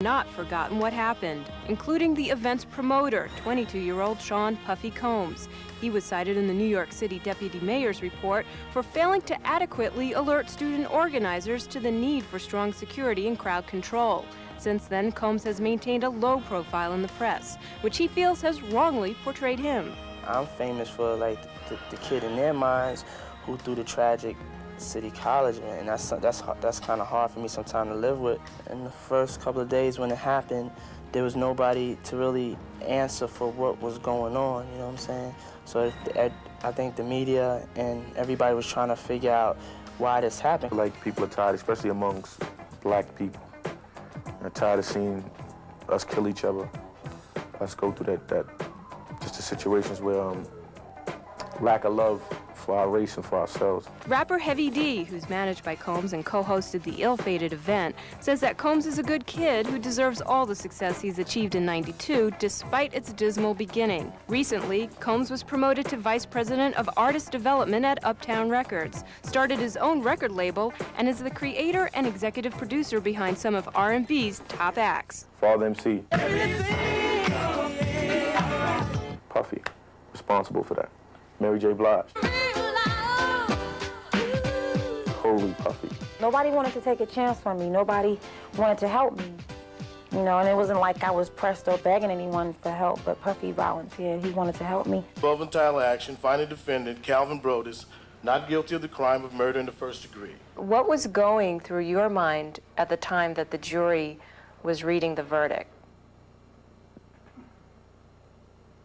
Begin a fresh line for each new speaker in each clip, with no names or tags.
Not forgotten what happened, including the event's promoter, 22-year-old Sean Puffy Combs. He was cited in the New York City Deputy Mayor's report for failing to adequately alert student organizers to the need for strong security and crowd control. Since then, Combs has maintained a low profile in the press, which he feels has wrongly portrayed him.
I'm famous for like the kid in their minds who threw the tragic City College, and that's kind of hard for me sometimes to live with. In the first couple of days when it happened, there was nobody to really answer for what was going on, you know what I'm saying? So I think the media and everybody was trying to figure out why this happened.
Like, people are tired, especially amongst black people. They're tired of seeing us kill each other, us go through just the situations where lack of love for our race and for ourselves.
Rapper heavyD, who's managed by Combs and co-hosted the ill-fated event, says that Combs is a good kid who deserves all the success he's achieved in '92, despite its dismal beginning. Recently, Combs was promoted to Vice President of Artist Development at Uptown Records, started his own record label, and is the creator and executive producer behind some of R&B's top acts.
Father MC. Puffy, responsible for that. MaryJBlige. Holy Puffy.
Nobody wanted to take a chance on me. Nobody wanted to help me. You know, and it wasn't like I was pressed or begging anyone for help, but Puffy volunteered. He wanted to help me.
Above entitled action, finding defendant Calvin Brodus not guilty of the crime of murder in the first degree.
What was going through your mind at the time that the jury was reading the verdict?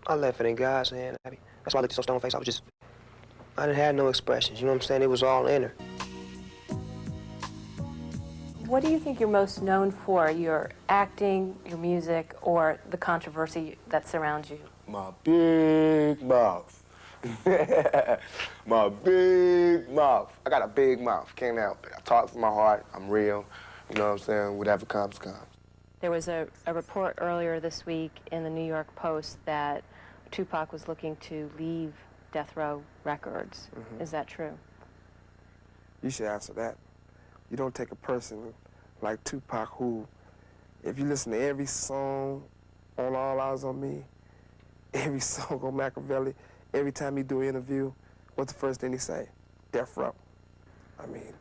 I left it in God's hand. That's why I looked so stone-faced. I didn't have no expressions, you know what I'm saying? It was all in her.
What do you think you're most known for? Your acting, your music, or the controversy that surrounds you?
My big mouth. My big mouth.
I got a big mouth, can't help it. I talk from my heart, I'm real, you know what I'm saying? Whatever comes, comes.
There was a report earlier this week in the New York Post that Tupac was looking to leave Death Row Records. Mm-hmm. Is that true?
You should answer that. You don't take a person like Tupac who, if you listen to every song on All Eyes on Me, every song on Machiavelli, every time he do an interview, what's the first thing he say? Death Row. I mean,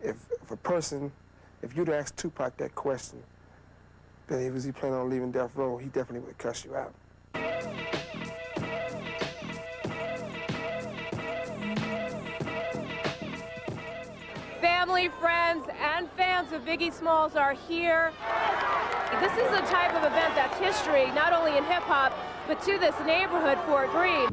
if you'd ask Tupac that question, then was he planning on leaving Death Row, he definitely would cuss you out.
Family, friends, and fans of Biggie Smalls are here. This is the type of event that's history, not only in hip-hop, but to this neighborhood, Fort Greene.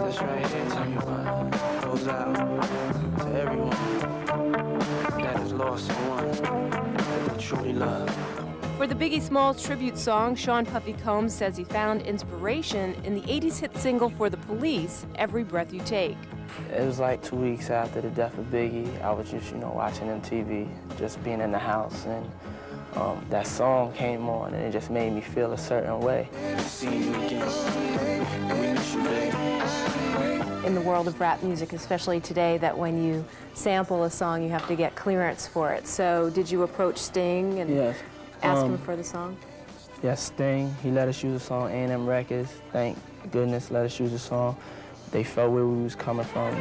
This right here, tell me what goes out to everyone that is lost someone that they truly love.
For the Biggie Smalls tribute song, Sean Puffy Combs says he found inspiration in the '80s hit single for The Police, Every Breath You Take.
It was like 2 weeks after the death of Biggie. I was just, watching MTV, just being in the house, and that song came on, and it just made me feel a certain way.
In the world of rap music, especially today, that when you sample a song, you have to get clearance for it. So did you approach Sting and
Yes.
ask him for the song?
Yes, Sting, he let us use the song. A&M Records, thank goodness, let us use the song. They felt where we was coming from.